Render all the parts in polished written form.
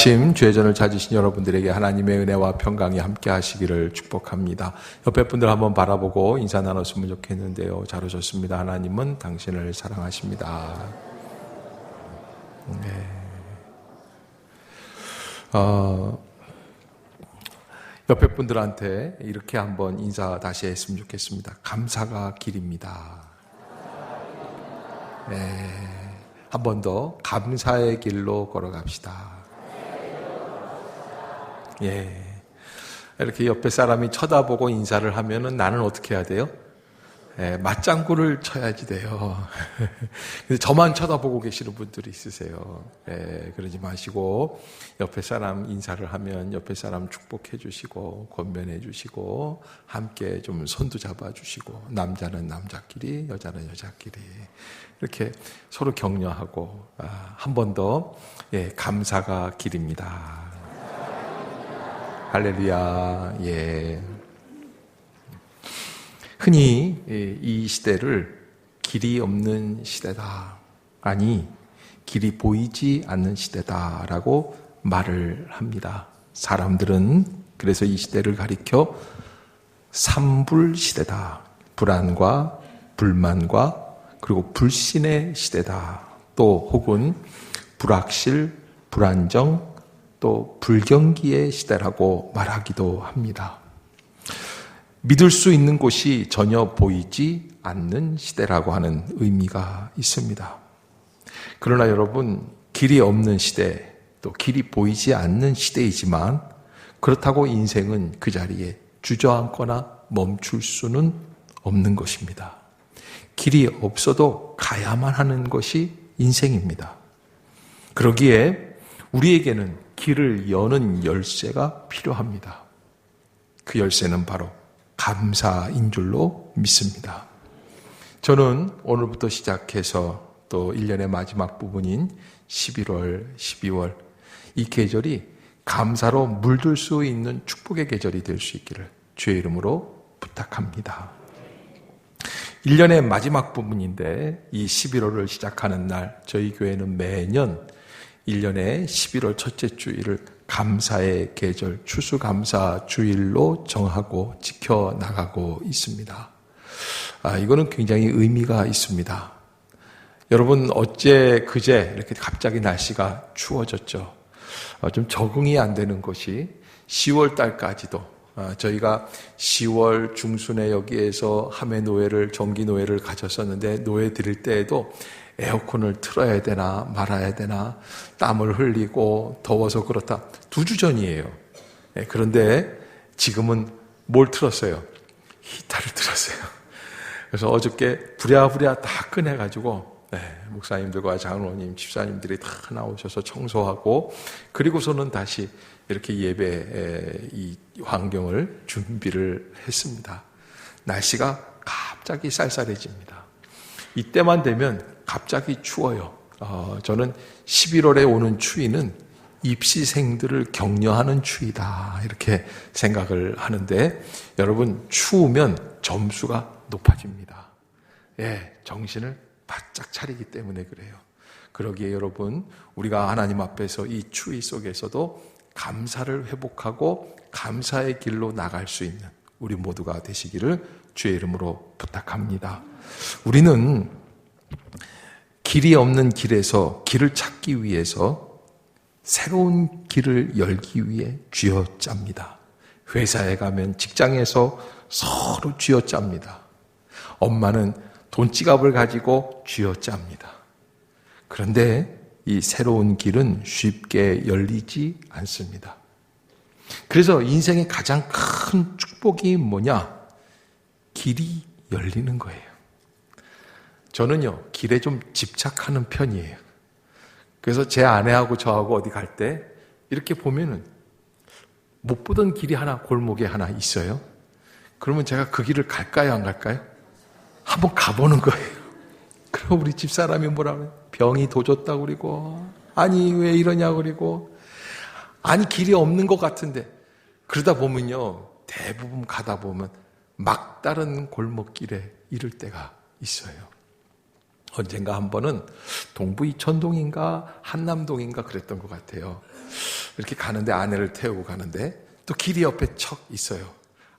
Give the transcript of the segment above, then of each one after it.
아침 주의 전을 찾으신 여러분들에게 하나님의 은혜와 평강이 함께 하시기를 축복합니다. 옆에 분들 한번 바라보고 인사 나눴으면 좋겠는데요. 잘 오셨습니다. 하나님은 당신을 사랑하십니다. 네. 옆에 분들한테 이렇게 한번 인사 다시 했으면 좋겠습니다. 감사가 길입니다. 네. 한 번 더 감사의 길로 걸어갑시다. 예. 이렇게 옆에 사람이 쳐다보고 인사를 하면은 나는 어떻게 해야 돼요? 예, 맞장구를 쳐야지 돼요. 근데 저만 쳐다보고 계시는 분들이 있으세요. 예, 그러지 마시고 옆에 사람 인사를 하면 옆에 사람 축복해 주시고 권면해 주시고 함께 좀 손도 잡아 주시고 남자는 남자끼리 여자는 여자끼리 이렇게 서로 격려하고 한 번 더 감사가 길입니다. 할렐루야. 예. 흔히 이 시대를 길이 없는 시대다, 아니 길이 보이지 않는 시대다라고 말을 합니다. 사람들은 그래서 이 시대를 가리켜 삼불 시대다, 불안과 불만과 그리고 불신의 시대다, 또 혹은 불확실, 불안정, 또 불경기의 시대라고 말하기도 합니다. 믿을 수 있는 곳이 전혀 보이지 않는 시대라고 하는 의미가 있습니다. 그러나 여러분, 길이 없는 시대, 또 길이 보이지 않는 시대이지만 그렇다고 인생은 그 자리에 주저앉거나 멈출 수는 없는 것입니다. 길이 없어도 가야만 하는 것이 인생입니다. 그러기에 우리에게는 길을 여는 열쇠가 필요합니다. 그 열쇠는 바로 감사인 줄로 믿습니다. 저는 오늘부터 시작해서 또 1년의 마지막 부분인 11월, 12월 이 계절이 감사로 물들 수 있는 축복의 계절이 될 수 있기를 주의 이름으로 부탁합니다. 1년의 마지막 부분인데 이 11월을 시작하는 날 저희 교회는 매년 1년의 11월 첫째 주일을 감사의 계절, 추수감사 주일로 정하고 지켜나가고 있습니다. 이거는 굉장히 의미가 있습니다. 여러분, 어제, 그제 이렇게 갑자기 날씨가 추워졌죠. 좀 적응이 안 되는 것이 10월 달까지도 저희가 10월 중순에 여기에서 함의 노예를, 정기 노예를 가졌었는데 노예 드릴 때에도 에어컨을 틀어야 되나 말아야 되나 땀을 흘리고 더워서 그렇다. 2주 전이에요. 그런데 지금은 뭘 틀었어요? 히터를 틀었어요. 그래서 어저께 부랴부랴 다 꺼내가지고 목사님들과 장로님, 집사님들이 다 나오셔서 청소하고 그리고서는 다시 이렇게 예배 이 환경을 준비를 했습니다. 날씨가 갑자기 쌀쌀해집니다. 이때만 되면 갑자기 추워요. 저는 11월에 오는 추위는 입시생들을 격려하는 추위다 이렇게 생각을 하는데 여러분 추우면 점수가 높아집니다. 정신을 바짝 차리기 때문에 그래요. 그러기에 여러분 우리가 하나님 앞에서 이 추위 속에서도 감사를 회복하고 감사의 길로 나갈 수 있는 우리 모두가 되시기를 주의 이름으로 부탁합니다. 우리는 길이 없는 길에서 길을 찾기 위해서 새로운 길을 열기 위해 쥐어짭니다. 회사에 가면 직장에서 서로 쥐어짭니다. 엄마는 돈지갑을 가지고 쥐어짭니다. 그런데 이 새로운 길은 쉽게 열리지 않습니다. 그래서 인생의 가장 큰 축복이 뭐냐? 길이 열리는 거예요. 저는요, 길에 좀 집착하는 편이에요. 그래서 제 아내하고 저하고 어디 갈 때 이렇게 보면은 못 보던 길이 하나, 골목에 하나 있어요. 그러면 제가 그 길을 갈까요, 안 갈까요? 한번 가보는 거예요. 그럼 우리 집사람이 뭐라 그래요? 병이 도졌다고 그러고, 아니, 왜 이러냐고 그러고, 아니, 길이 없는 것 같은데. 그러다 보면요, 대부분 가다 보면 막다른 골목길에 이를 때가 있어요. 언젠가 한 번은 동부 이천동인가 한남동인가 그랬던 것 같아요. 이렇게 가는데, 아내를 태우고 가는데 또 길이 옆에 척 있어요.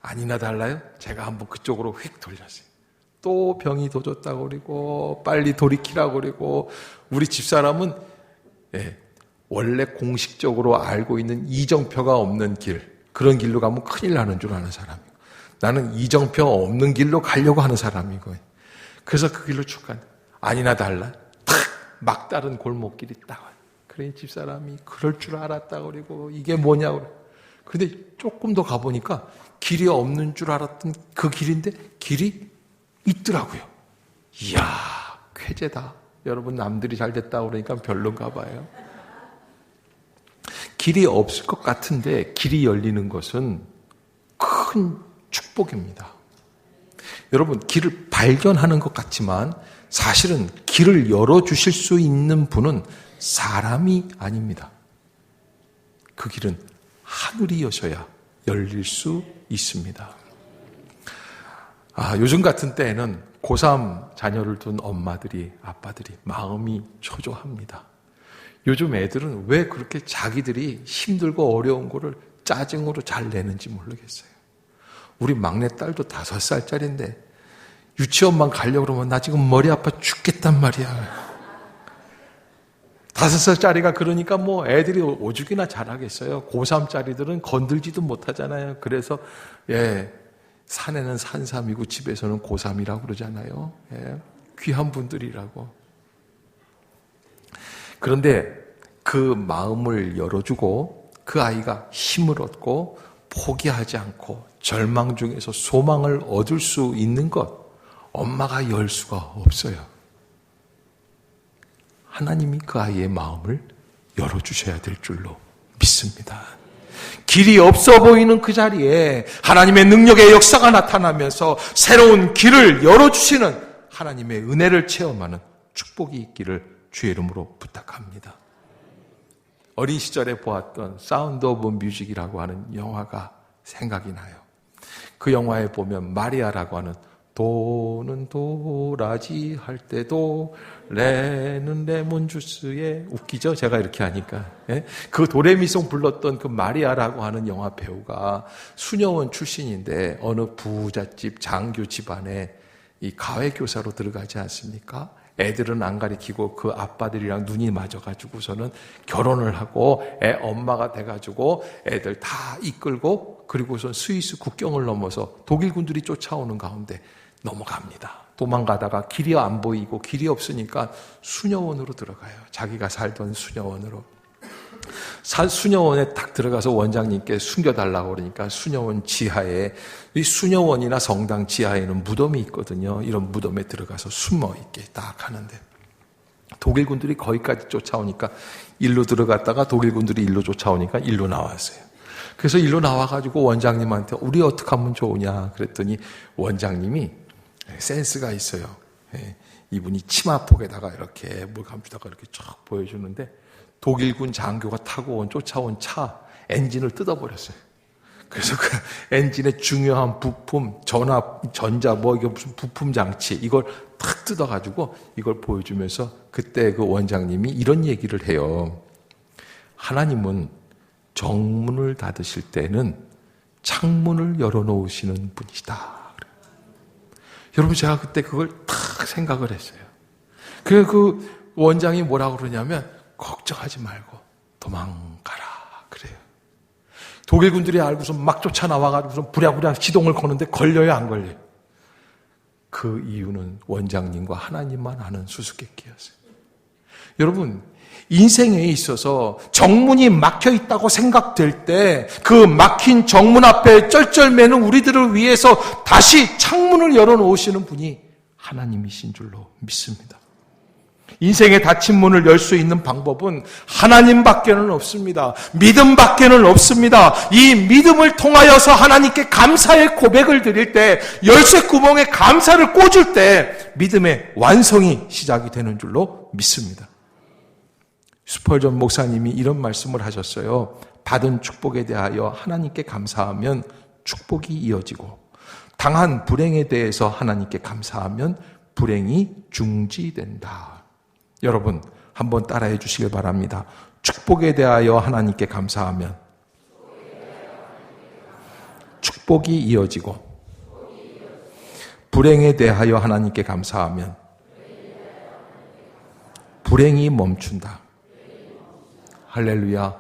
아니나 달라요? 제가 한번 그쪽으로 휙 돌렸어요. 또 병이 도졌다고 그러고 빨리 돌이키라고 그러고. 우리 집사람은 원래 공식적으로 알고 있는 이정표가 없는 길, 그런 길로 가면 큰일 나는 줄 아는 사람이고, 나는 이정표 없는 길로 가려고 하는 사람이고, 그래서 그 길로 쭉 간. 아니나 달라 탁 막다른 골목길이 딱 와요. 그래 집사람이 그럴 줄 알았다고 그러고 이게 뭐냐고. 근데 조금 더 가보니까 길이 없는 줄 알았던 그 길인데 길이 있더라고요. 이야, 쾌재다. 여러분, 남들이 잘 됐다고 그러니까 별론가 봐요. 길이 없을 것 같은데 길이 열리는 것은 큰 축복입니다. 여러분, 길을 발견하는 것 같지만 사실은 길을 열어주실 수 있는 분은 사람이 아닙니다. 그 길은 하늘이 여셔야 열릴 수 있습니다. 요즘 같은 때에는 고3 자녀를 둔 엄마들이, 아빠들이 마음이 초조합니다. 요즘 애들은 왜 그렇게 자기들이 힘들고 어려운 거를 짜증으로 잘 내는지 모르겠어요. 우리 막내딸도 5살짜리인데 유치원만 가려고 그러면 나 지금 머리 아파 죽겠단 말이야. 5살짜리가 그러니까 뭐 애들이 오죽이나 잘하겠어요. 고3짜리들은 건들지도 못하잖아요. 그래서 산에는 산삼이고 집에서는 고3이라고 그러잖아요. 귀한 분들이라고. 그런데 그 마음을 열어주고 그 아이가 힘을 얻고 포기하지 않고 절망 중에서 소망을 얻을 수 있는 것, 엄마가 열 수가 없어요. 하나님이 그 아이의 마음을 열어주셔야 될 줄로 믿습니다. 길이 없어 보이는 그 자리에 하나님의 능력의 역사가 나타나면서 새로운 길을 열어주시는 하나님의 은혜를 체험하는 축복이 있기를 주의 이름으로 부탁합니다. 어린 시절에 보았던 사운드 오브 뮤직이라고 하는 영화가 생각이 나요. 그 영화에 보면 마리아라고 하는 도는 도라지 할 때도 레는 레몬 주스에, 웃기죠? 제가 이렇게 하니까. 그 도레미송 불렀던 그 마리아라고 하는 영화 배우가 수녀원 출신인데 어느 부잣집 장교 집안에 이 가외교사로 들어가지 않습니까? 애들은 안 가리키고 그 아빠들이랑 눈이 맞아가지고서는 결혼을 하고 애 엄마가 돼가지고 애들 다 이끌고 그리고선 스위스 국경을 넘어서 독일 군들이 쫓아오는 가운데 넘어갑니다. 도망가다가 길이 안 보이고 길이 없으니까 수녀원으로 들어가요. 자기가 살던 수녀원으로. 수녀원에 딱 들어가서 원장님께 숨겨달라고 그러니까 수녀원 지하에, 이 수녀원이나 성당 지하에는 무덤이 있거든요. 이런 무덤에 들어가서 숨어있게 딱 하는데 독일 군들이 거기까지 쫓아오니까 일로 들어갔다가 독일 군들이 일로 쫓아오니까 일로 나왔어요. 그래서 일로 나와가지고 원장님한테 우리 어떻게 하면 좋으냐 그랬더니 원장님이 센스가 있어요. 이분이 치마폭에다가 이렇게 물 감추다가 이렇게 쫙 보여주는데 독일군 장교가 타고 쫓아온 차 엔진을 뜯어버렸어요. 그래서 그 엔진의 중요한 부품, 전자 이게 무슨 부품 장치 이걸 탁 뜯어가지고 이걸 보여주면서 그때 그 원장님이 이런 얘기를 해요. 하나님은 정문을 닫으실 때는 창문을 열어놓으시는 분이시다. 여러분, 제가 그때 그걸 탁 생각을 했어요. 그래서 그 원장이 뭐라고 그러냐면 걱정하지 말고 도망가라 그래요. 독일 군들이 알고서 막 쫓아나와가지고 부랴부랴 시동을 거는데 걸려요, 안 걸려요? 그 이유는 원장님과 하나님만 아는 수수께끼였어요. 여러분, 인생에 있어서 정문이 막혀 있다고 생각될 때 그 막힌 정문 앞에 쩔쩔매는 우리들을 위해서 다시 창문을 열어놓으시는 분이 하나님이신 줄로 믿습니다. 인생의 닫힌 문을 열 수 있는 방법은 하나님밖에는 없습니다. 믿음밖에는 없습니다. 이 믿음을 통하여서 하나님께 감사의 고백을 드릴 때, 열쇠 구멍에 감사를 꽂을 때 믿음의 완성이 시작이 되는 줄로 믿습니다. 스펄전 목사님이 이런 말씀을 하셨어요. 받은 축복에 대하여 하나님께 감사하면 축복이 이어지고, 당한 불행에 대해서 하나님께 감사하면 불행이 중지된다. 여러분, 한번 따라해 주시길 바랍니다. 축복에 대하여 하나님께 감사하면 축복이 이어지고, 불행에 대하여 하나님께 감사하면 불행이 멈춘다. 할렐루야.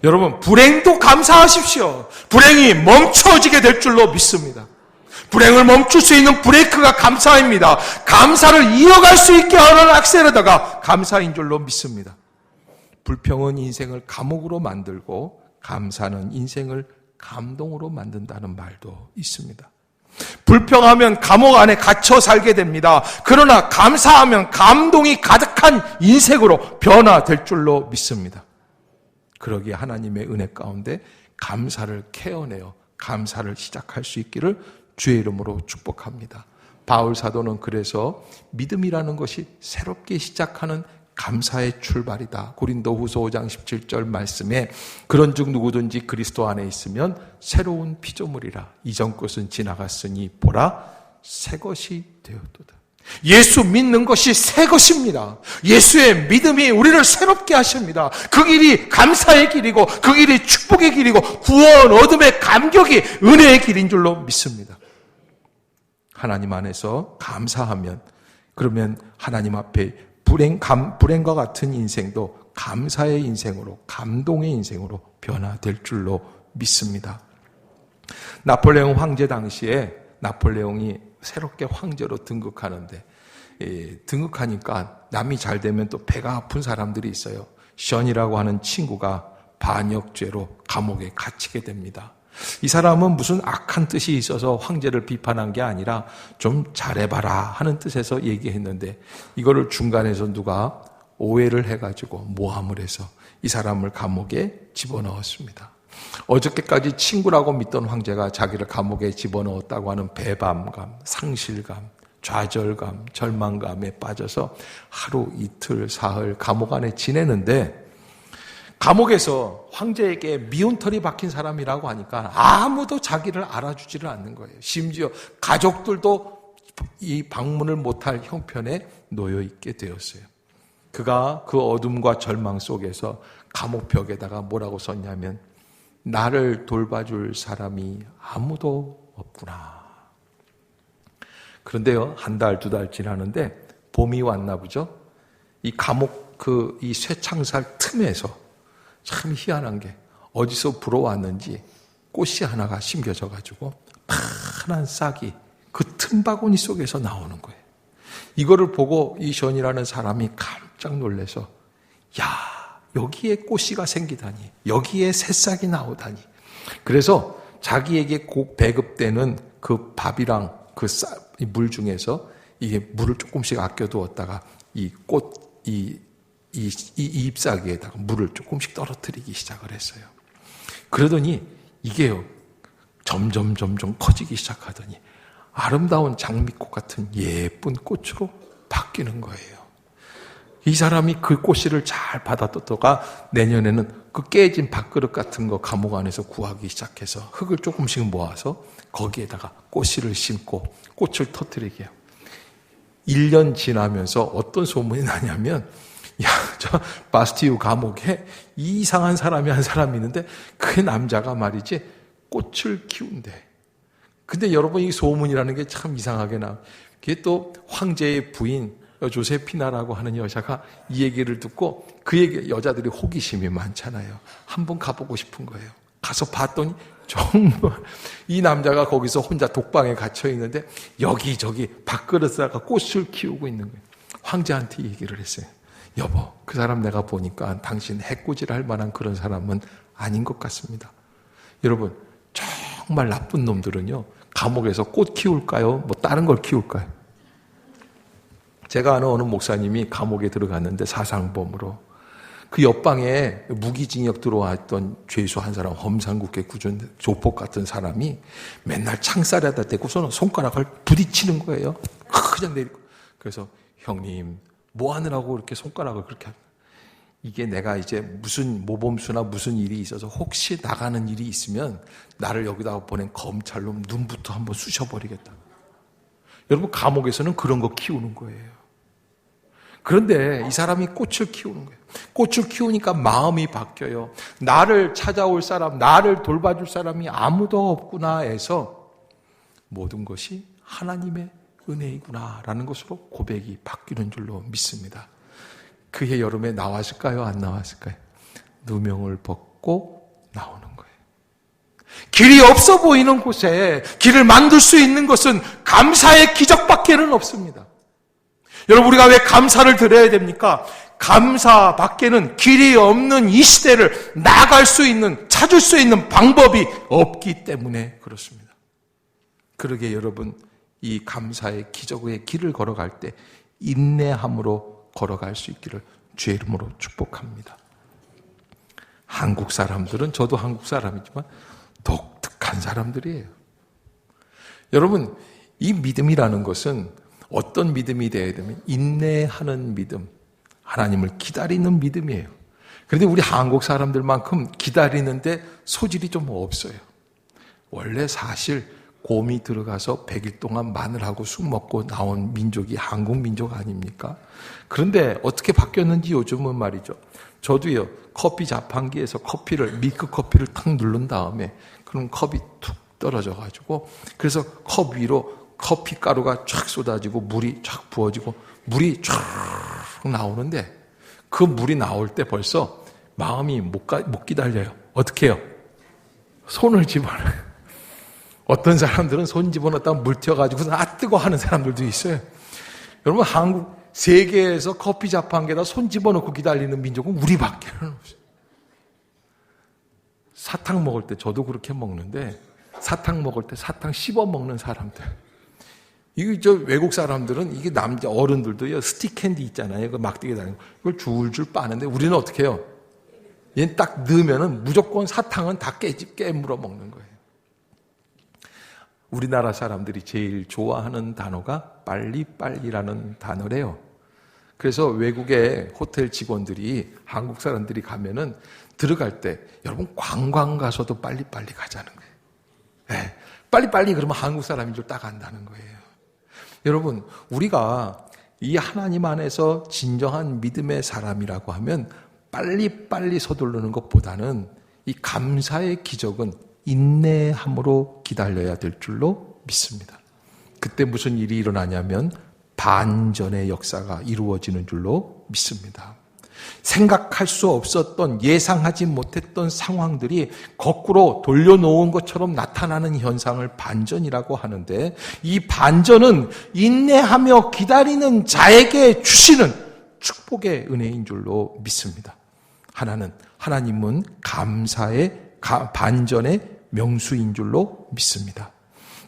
여러분, 불행도 감사하십시오. 불행이 멈춰지게 될 줄로 믿습니다. 불행을 멈출 수 있는 브레이크가 감사입니다. 감사를 이어갈 수 있게 하는 악셀에다가 감사인 줄로 믿습니다. 불평은 인생을 감옥으로 만들고 감사는 인생을 감동으로 만든다는 말도 있습니다. 불평하면 감옥 안에 갇혀 살게 됩니다. 그러나 감사하면 감동이 가득한 인생으로 변화될 줄로 믿습니다. 그러기에 하나님의 은혜 가운데 감사를 캐어내어 감사를 시작할 수 있기를 주의 이름으로 축복합니다. 바울 사도는 그래서 믿음이라는 것이 새롭게 시작하는 감사의 출발이다. 고린도후서 5장 17절 말씀에 그런즉 누구든지 그리스도 안에 있으면 새로운 피조물이라. 이전 것은 지나갔으니 보라 새 것이 되었도다. 예수 믿는 것이 새 것입니다. 예수의 믿음이 우리를 새롭게 하십니다. 그 길이 감사의 길이고 그 길이 축복의 길이고 구원, 어둠의 감격이 은혜의 길인 줄로 믿습니다. 하나님 안에서 감사하면, 그러면 하나님 앞에 불행과 같은 인생도 감사의 인생으로, 감동의 인생으로 변화될 줄로 믿습니다. 나폴레옹 황제 당시에 나폴레옹이 새롭게 황제로 등극하는데, 등극하니까 남이 잘 되면 또 배가 아픈 사람들이 있어요. 션이라고 하는 친구가 반역죄로 감옥에 갇히게 됩니다. 이 사람은 무슨 악한 뜻이 있어서 황제를 비판한 게 아니라 좀 잘해봐라 하는 뜻에서 얘기했는데, 이거를 중간에서 누가 오해를 해가지고 모함을 해서 이 사람을 감옥에 집어넣었습니다. 어저께까지 친구라고 믿던 황제가 자기를 감옥에 집어넣었다고 하는 배반감, 상실감, 좌절감, 절망감에 빠져서 하루, 이틀, 사흘 감옥 안에 지내는데, 감옥에서 황제에게 미운 털이 박힌 사람이라고 하니까 아무도 자기를 알아주지를 않는 거예요. 심지어 가족들도 이 방문을 못할 형편에 놓여 있게 되었어요. 그가 그 어둠과 절망 속에서 감옥 벽에다가 뭐라고 썼냐면, 나를 돌봐줄 사람이 아무도 없구나. 그런데요, 한 달, 두 달 지나는데 봄이 왔나 보죠. 이 감옥 이 쇠창살 틈에서 참 희한한 게 어디서 불어왔는지 꽃이 하나가 심겨져가지고 파란 싹이 그 틈바구니 속에서 나오는 거예요. 이거를 보고 이 션이라는 사람이 깜짝 놀라서, 야, 여기에 꽃씨가 생기다니, 여기에 새싹이 나오다니. 그래서 자기에게 꼭 배급되는 그 밥이랑 그 물 중에서 이게 물을 조금씩 아껴두었다가 이 잎사귀에다가 물을 조금씩 떨어뜨리기 시작을 했어요. 그러더니 이게요, 점점 커지기 시작하더니 아름다운 장미꽃 같은 예쁜 꽃으로 바뀌는 거예요. 이 사람이 그 꽃씨를 잘 받아뒀다가 내년에는 그 깨진 밥그릇 같은 거 감옥 안에서 구하기 시작해서 흙을 조금씩 모아서 거기에다가 꽃씨를 심고 꽃을 터뜨리게 해요. 1년 지나면서 어떤 소문이 나냐면, 야, 저 바스티유 감옥에 이상한 사람이 한 사람이 있는데 그 남자가 말이지 꽃을 키운대. 근데 여러분, 이 소문이라는 게 참 이상하게 그게 또 황제의 부인 조세피나라고 하는 여자가 이 얘기를 듣고, 그 여자들이 호기심이 많잖아요. 한번 가보고 싶은 거예요. 가서 봤더니 정말 이 남자가 거기서 혼자 독방에 갇혀 있는데 여기저기 밥그릇에다가 꽃을 키우고 있는 거예요. 황제한테 얘기를 했어요. 여보, 그 사람 내가 보니까 당신 해코지를 할 만한 그런 사람은 아닌 것 같습니다. 여러분, 정말 나쁜 놈들은요, 감옥에서 꽃 키울까요? 뭐 다른 걸 키울까요? 제가 아는 어느 목사님이 감옥에 들어갔는데 사상범으로, 그 옆방에 무기징역 들어왔던 죄수 한 사람, 험상궂게 굳은 조폭 같은 사람이 맨날 창살에다 대고서는 손가락을 부딪히는 거예요. 그냥 내리고. 그래서 형님, 뭐 하느라고 이렇게 손가락을 그렇게 합니까? 이게 내가 이제 무슨 모범수나 무슨 일이 있어서 혹시 나가는 일이 있으면 나를 여기다가 보낸 검찰로 눈부터 한번 쑤셔버리겠다. 여러분, 감옥에서는 그런 거 키우는 거예요. 그런데 이 사람이 꽃을 키우는 거예요. 꽃을 키우니까 마음이 바뀌어요. 나를 찾아올 사람, 나를 돌봐줄 사람이 아무도 없구나 해서 모든 것이 하나님의 은혜이구나라는 것으로 고백이 바뀌는 줄로 믿습니다. 그해 여름에 나왔을까요? 안 나왔을까요? 누명을 벗고 나오는 거예요. 길이 없어 보이는 곳에 길을 만들 수 있는 것은 감사의 기적밖에는 없습니다. 여러분, 우리가 왜 감사를 드려야 됩니까? 감사밖에는 길이 없는 이 시대를 나아갈 수 있는, 찾을 수 있는 방법이 없기 때문에 그렇습니다. 그러기에 여러분, 이 감사의 기적의 길을 걸어갈 때 인내함으로 걸어갈 수 있기를 주의 이름으로 축복합니다. 한국 사람들은, 저도 한국 사람이지만 독특한 사람들이에요. 여러분, 이 믿음이라는 것은 어떤 믿음이 되어야 되면 인내하는 믿음, 하나님을 기다리는 믿음이에요. 그런데 우리 한국 사람들만큼 기다리는데 소질이 좀 없어요. 원래 사실 곰이 들어가서 100일 동안 마늘하고 쑥 먹고 나온 민족이 한국 민족 아닙니까? 그런데 어떻게 바뀌었는지 요즘은 말이죠. 저도요, 커피 자판기에서 밀크 커피를 탁 누른 다음에 그럼 컵이 툭 떨어져가지고, 그래서 컵 위로 커피 가루가 쫙 쏟아지고 물이 쫙 부어지고 물이 쫙 나오는데, 그 물이 나올 때 벌써 마음이 못 기다려요. 어떻게 해요? 손을 집어넣어요. 어떤 사람들은 손 집어넣었다가 물 튀어가지고 뜨거 하는 사람들도 있어요. 여러분, 한국, 세계에서 커피 자판기에다 손 집어넣고 기다리는 민족은 우리밖에는 없어요. 사탕 먹을 때 저도 그렇게 먹는데, 사탕 먹을 때 사탕 씹어 먹는 사람들. 이게 외국 사람들은, 이게 남자 어른들도요, 스틱 캔디 있잖아요. 그 막대기 달린 거. 이걸 줄줄 빠는데 우리는 어떻게 해요? 얘는 딱 넣으면은 무조건 사탕은 다 깨물어 먹는 거예요. 우리나라 사람들이 제일 좋아하는 단어가 빨리빨리라는 단어래요. 그래서 외국의 호텔 직원들이, 한국 사람들이 가면은 들어갈 때, 여러분 관광 가서도 빨리빨리 가자는 거예요. 네, 빨리빨리 그러면 한국 사람인 줄 딱 안다는 거예요. 여러분, 우리가 이 하나님 안에서 진정한 믿음의 사람이라고 하면 빨리빨리 서두르는 것보다는 이 감사의 기적은 인내함으로 기다려야 될 줄로 믿습니다. 그때 무슨 일이 일어나냐면 반전의 역사가 이루어지는 줄로 믿습니다. 생각할 수 없었던, 예상하지 못했던 상황들이 거꾸로 돌려놓은 것처럼 나타나는 현상을 반전이라고 하는데, 이 반전은 인내하며 기다리는 자에게 주시는 축복의 은혜인 줄로 믿습니다. 하나님은 감사의 반전의 명수인 줄로 믿습니다.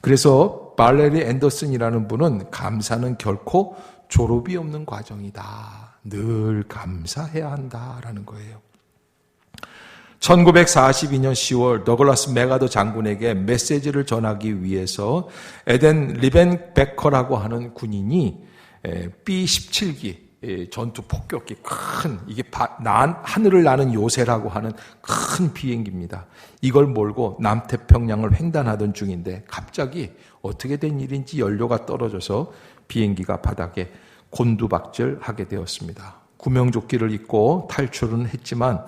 그래서 발레리 앤더슨이라는 분은 감사는 결코 졸업이 없는 과정이다. 늘 감사해야 한다라는 거예요. 1942년 10월 더글라스 메가더 장군에게 메시지를 전하기 위해서 에덴 리벤베커라고 하는 군인이 B-17기 전투 폭격기, 큰, 이게 하늘을 나는 요새라고 하는 큰 비행기입니다. 이걸 몰고 남태평양을 횡단하던 중인데 갑자기 어떻게 된 일인지 연료가 떨어져서 비행기가 바닥에 곤두박질하게 되었습니다. 구명조끼를 입고 탈출은 했지만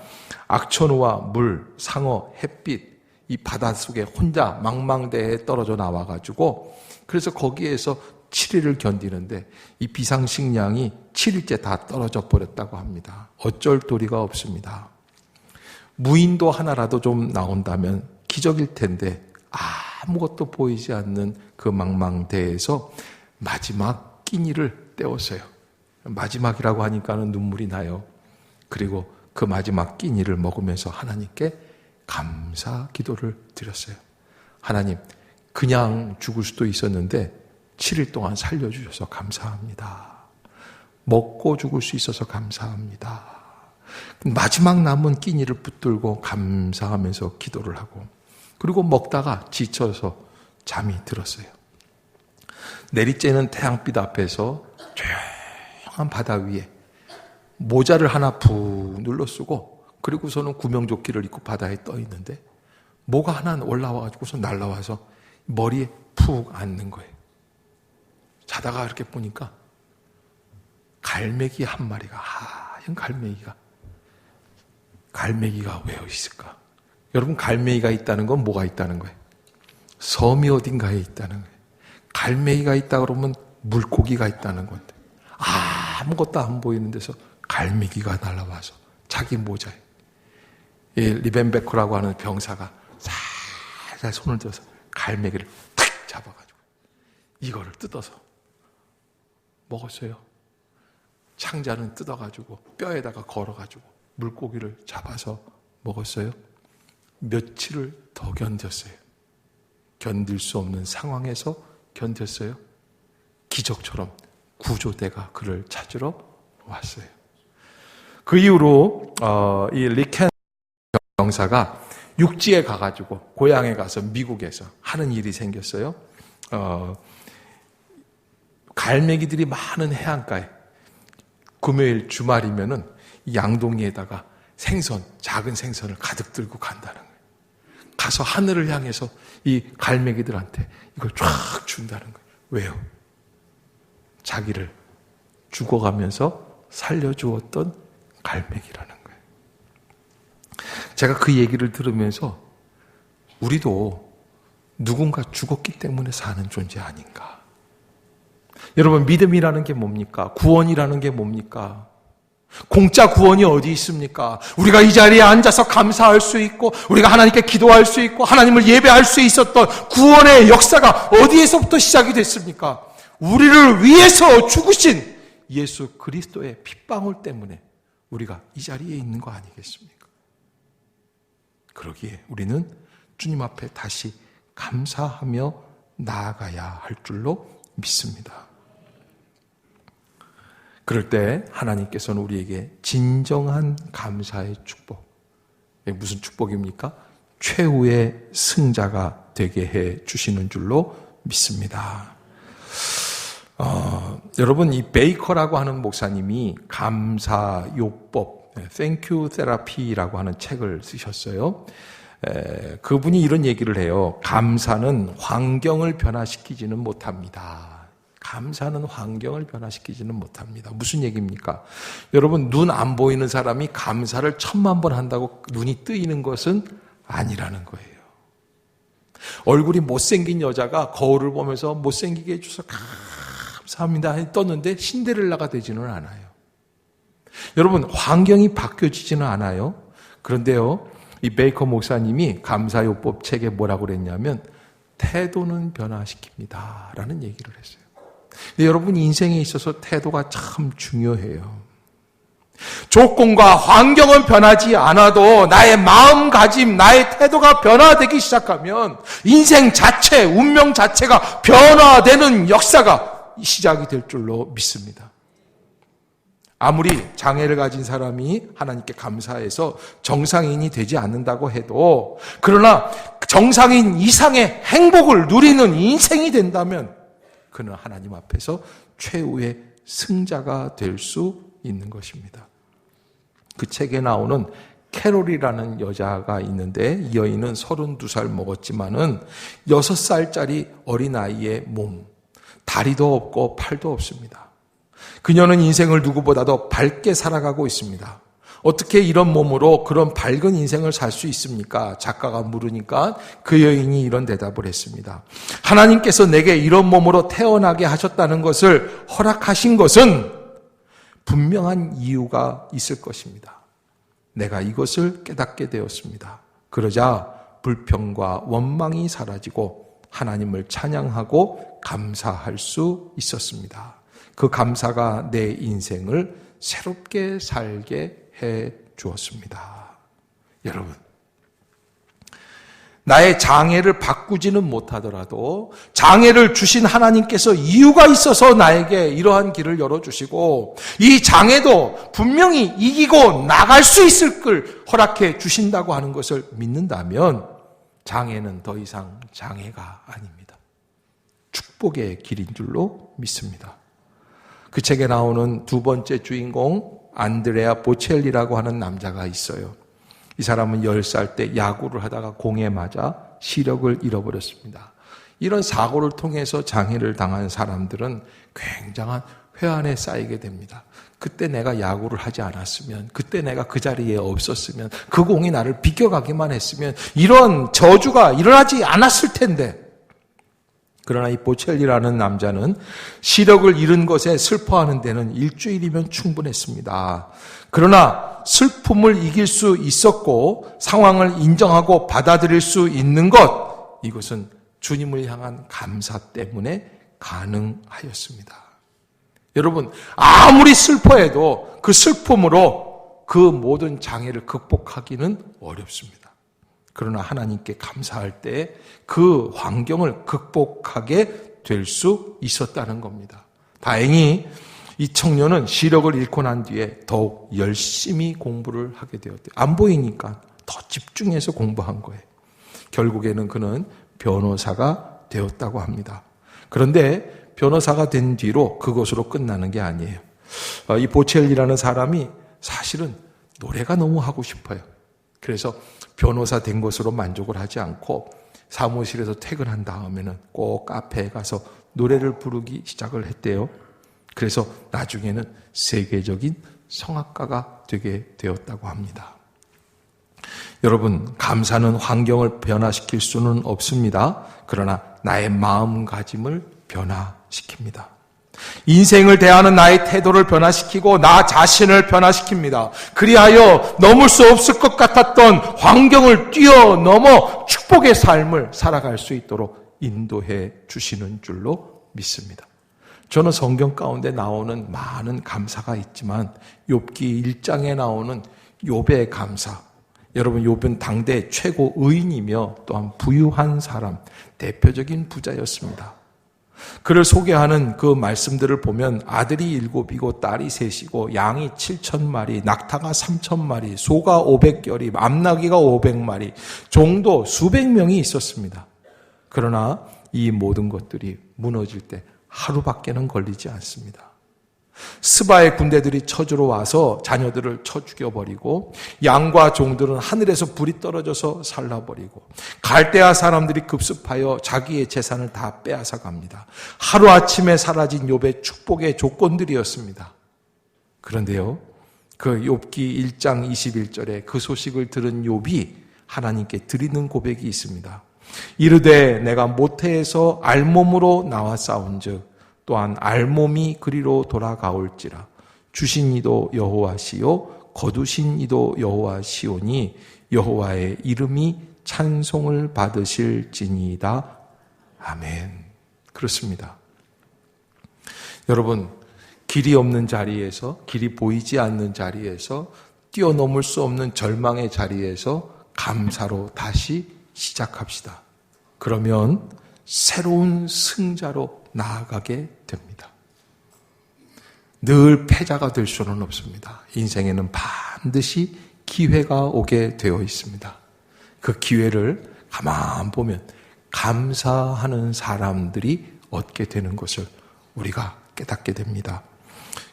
악천후와 물, 상어, 햇빛, 이 바닷속에 혼자 망망대해에 떨어져 나와가지고, 그래서 거기에서 7일을 견디는데 이 비상식량이 7일째 다 떨어져 버렸다고 합니다. 어쩔 도리가 없습니다. 무인도 하나라도 좀 나온다면 기적일 텐데 아무것도 보이지 않는 그 망망대해에서 마지막 끼니를 때웠어요. 마지막이라고 하니까는 눈물이 나요. 그리고 그 마지막 끼니를 먹으면서 하나님께 감사 기도를 드렸어요. 하나님, 그냥 죽을 수도 있었는데 7일 동안 살려주셔서 감사합니다. 먹고 죽을 수 있어서 감사합니다. 마지막 남은 끼니를 붙들고 감사하면서 기도를 하고, 그리고 먹다가 지쳐서 잠이 들었어요. 내리쬐는 태양빛 앞에서 조용한 바다 위에 모자를 하나 푹 눌러 쓰고, 그리고서는 구명조끼를 입고 바다에 떠 있는데 뭐가 하나 올라와가지고서 날라와서 머리에 푹 앉는 거예요. 자다가 이렇게 보니까 갈매기 한 마리가, 하얀 갈매기가 왜 있을까? 여러분, 갈매기가 있다는 건 뭐가 있다는 거예요? 섬이 어딘가에 있다는 거예요. 갈매기가 있다 그러면 물고기가 있다는 건데, 아무것도 안 보이는 데서 갈매기가 날아와서 자기 모자에, 리벤베커라고 하는 병사가 살살 손을 들어서 갈매기를 탁 잡아가지고 이거를 뜯어서 먹었어요. 창자는 뜯어가지고 뼈에다가 걸어가지고 물고기를 잡아서 먹었어요. 며칠을 더 견뎠어요. 견딜 수 없는 상황에서 견뎠어요. 기적처럼 구조대가 그를 찾으러 왔어요. 그 이후로 이 리켄 병사가 육지에 가가지고 고향에 가서 미국에서 하는 일이 생겼어요. 갈매기들이 많은 해안가에 금요일 주말이면은 양동이에다가 생선, 작은 생선을 가득 들고 간다는 거예요. 가서 하늘을 향해서 이 갈매기들한테 이걸 쫙 준다는 거예요. 왜요? 자기를 죽어가면서 살려주었던 갈매기라는 거예요. 제가 그 얘기를 들으면서 우리도 누군가 죽었기 때문에 사는 존재 아닌가. 여러분, 믿음이라는 게 뭡니까? 구원이라는 게 뭡니까? 공짜 구원이 어디 있습니까? 우리가 이 자리에 앉아서 감사할 수 있고, 우리가 하나님께 기도할 수 있고, 하나님을 예배할 수 있었던 구원의 역사가 어디에서부터 시작이 됐습니까? 우리를 위해서 죽으신 예수 그리스도의 핏방울 때문에 우리가 이 자리에 있는 거 아니겠습니까? 그러기에 우리는 주님 앞에 다시 감사하며 나아가야 할 줄로 믿습니다. 그럴 때 하나님께서는 우리에게 진정한 감사의 축복, 무슨 축복입니까? 최후의 승자가 되게 해 주시는 줄로 믿습니다. 여러분, 이 베이커라고 하는 목사님이 감사요법, Thank You Therapy라고 하는 책을 쓰셨어요. 그분이 이런 얘기를 해요. 감사는 환경을 변화시키지는 못합니다. 감사는 환경을 변화시키지는 못합니다. 무슨 얘기입니까? 여러분, 눈 안 보이는 사람이 감사를 1000만 번 한다고 눈이 뜨이는 것은 아니라는 거예요. 얼굴이 못생긴 여자가 거울을 보면서 못생기게 해줘서 감사합니다 떴는데 신데렐라가 되지는 않아요. 여러분, 환경이 바뀌어지지는 않아요. 그런데요, 이 베이커 목사님이 감사요법 책에 뭐라고 그랬냐면 태도는 변화시킵니다 라는 얘기를 했어요. 근데 여러분, 인생에 있어서 태도가 참 중요해요. 조건과 환경은 변하지 않아도 나의 마음가짐, 나의 태도가 변화되기 시작하면 인생 자체, 운명 자체가 변화되는 역사가 시작이 될 줄로 믿습니다. 아무리 장애를 가진 사람이 하나님께 감사해서 정상인이 되지 않는다고 해도, 그러나 정상인 이상의 행복을 누리는 인생이 된다면 그는 하나님 앞에서 최후의 승자가 될 수 있는 것입니다. 그 책에 나오는 캐롤이라는 여자가 있는데, 이 여인은 32살 먹었지만은 6살짜리 어린아이의 몸, 다리도 없고 팔도 없습니다. 그녀는 인생을 누구보다도 밝게 살아가고 있습니다. 어떻게 이런 몸으로 그런 밝은 인생을 살 수 있습니까? 작가가 물으니까 그 여인이 이런 대답을 했습니다. 하나님께서 내게 이런 몸으로 태어나게 하셨다는 것을 허락하신 것은 분명한 이유가 있을 것입니다. 내가 이것을 깨닫게 되었습니다. 그러자 불평과 원망이 사라지고 하나님을 찬양하고 감사할 수 있었습니다. 그 감사가 내 인생을 새롭게 살게 해 주었습니다. 여러분, 나의 장애를 바꾸지는 못하더라도 장애를 주신 하나님께서 이유가 있어서 나에게 이러한 길을 열어주시고, 이 장애도 분명히 이기고 나갈 수 있을 걸 허락해 주신다고 하는 것을 믿는다면 장애는 더 이상 장애가 아닙니다. 축복의 길인 줄로 믿습니다. 그 책에 나오는 두 번째 주인공 안드레아 보첼리라고 하는 남자가 있어요. 이 사람은 10살 때 야구를 하다가 공에 맞아 시력을 잃어버렸습니다. 이런 사고를 통해서 장애를 당한 사람들은 굉장한 회 안에 쌓이게 됩니다. 그때 내가 야구를 하지 않았으면, 그때 내가 그 자리에 없었으면, 그 공이 나를 비껴가기만 했으면 이런 저주가 일어나지 않았을 텐데. 그러나 이 보첼리라는 남자는 시력을 잃은 것에 슬퍼하는 데는 일주일이면 충분했습니다. 그러나 슬픔을 이길 수 있었고 상황을 인정하고 받아들일 수 있는 것, 이것은 주님을 향한 감사 때문에 가능하였습니다. 여러분, 아무리 슬퍼해도 그 슬픔으로 그 모든 장애를 극복하기는 어렵습니다. 그러나 하나님께 감사할 때 그 환경을 극복하게 될 수 있었다는 겁니다. 다행히 이 청년은 시력을 잃고 난 뒤에 더욱 열심히 공부를 하게 되었대요. 안 보이니까 더 집중해서 공부한 거예요. 결국에는 그는 변호사가 되었다고 합니다. 그런데 변호사가 된 뒤로 그것으로 끝나는 게 아니에요. 이 보첼리라는 사람이 사실은 노래가 너무 하고 싶어요. 그래서 변호사 된 것으로 만족을 하지 않고 사무실에서 퇴근한 다음에는 꼭 카페에 가서 노래를 부르기 시작을 했대요. 그래서 나중에는 세계적인 성악가가 되게 되었다고 합니다. 여러분, 감사는 환경을 변화시킬 수는 없습니다. 그러나 나의 마음가짐을 변화시킵니다. 인생을 대하는 나의 태도를 변화시키고 나 자신을 변화시킵니다. 그리하여 넘을 수 없을 것 같았던 환경을 뛰어넘어 축복의 삶을 살아갈 수 있도록 인도해 주시는 줄로 믿습니다. 저는 성경 가운데 나오는 많은 감사가 있지만 욥기 1장에 나오는 욥의 감사, 여러분 욥은 당대 최고 의인이며 또한 부유한 사람, 대표적인 부자였습니다. 그를 소개하는 그 말씀들을 보면 아들이 7이고 딸이 3이고 양이 7,000마리, 낙타가 3,000마리, 소가 500결이, 암나귀가 500마리, 종도 수백 명이 있었습니다. 그러나 이 모든 것들이 무너질 때 하루밖에는 걸리지 않습니다. 스바의 군대들이 쳐주러 와서 자녀들을 쳐 죽여버리고 양과 종들은 하늘에서 불이 떨어져서 살라버리고 갈대아 사람들이 급습하여 자기의 재산을 다 빼앗아 갑니다. 하루아침에 사라진 욥의 축복의 조건들이었습니다. 그런데요, 그 욥기 1장 21절에 그 소식을 들은 욥이 하나님께 드리는 고백이 있습니다. 이르되 내가 모태에서 알몸으로 나와 싸운즉 또한 알몸이 그리로 돌아가올지라. 주신 이도 여호와시요 거두신 이도 여호와시오니 여호와의 이름이 찬송을 받으실지니이다. 아멘. 그렇습니다. 여러분, 길이 없는 자리에서, 길이 보이지 않는 자리에서, 뛰어넘을 수 없는 절망의 자리에서 감사로 다시 시작합시다. 그러면 새로운 승자로 나아가게 됩니다. 늘 패자가 될 수는 없습니다. 인생에는 반드시 기회가 오게 되어 있습니다. 그 기회를 가만 보면 감사하는 사람들이 얻게 되는 것을 우리가 깨닫게 됩니다.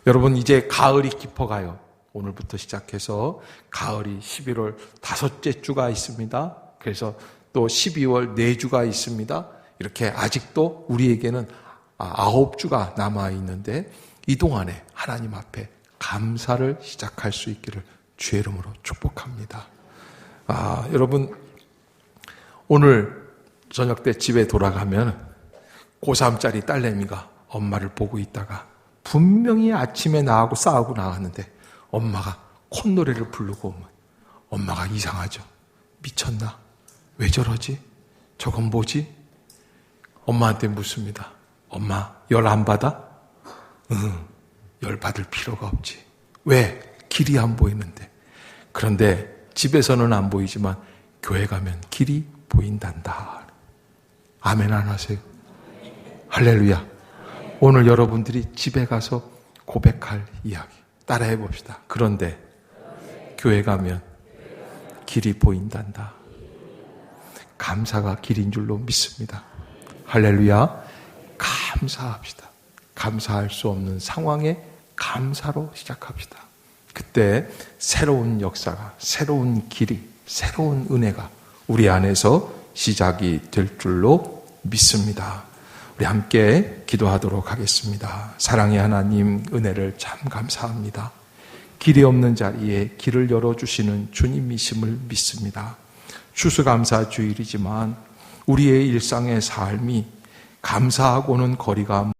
여러분, 이제 가을이 깊어가요. 오늘부터 시작해서 가을이 11월 5째 주가 있습니다. 그래서 또 12월 4주가 있습니다. 이렇게 아직도 우리에게는 9주가 남아있는데 이 동안에 하나님 앞에 감사를 시작할 수 있기를 주의 이름으로 축복합니다. 여러분, 오늘 저녁 때 집에 돌아가면 고3짜리 딸내미가 엄마를 보고 있다가 분명히 아침에 나하고 싸우고 나왔는데 엄마가 콧노래를 부르고 오면 엄마가 이상하죠. 미쳤나? 왜 저러지? 저건 뭐지? 엄마한테 묻습니다. 엄마, 열 안 받아? 응, 열 받을 필요가 없지. 왜? 길이 안 보이는데. 그런데 집에서는 안 보이지만 교회 가면 길이 보인단다. 아멘 안 하세요? 할렐루야. 오늘 여러분들이 집에 가서 고백할 이야기 따라해 봅시다. 그런데 교회 가면 길이 보인단다. 감사가 길인 줄로 믿습니다. 할렐루야. 감사합시다. 감사할 수 없는 상황에 감사로 시작합시다. 그때 새로운 역사가, 새로운 길이, 새로운 은혜가 우리 안에서 시작이 될 줄로 믿습니다. 우리 함께 기도하도록 하겠습니다. 사랑의 하나님, 은혜를 참 감사합니다. 길이 없는 자리에 길을 열어주시는 주님이심을 믿습니다. 추수감사 주일이지만 우리의 일상의 삶이 감사하고는 거리가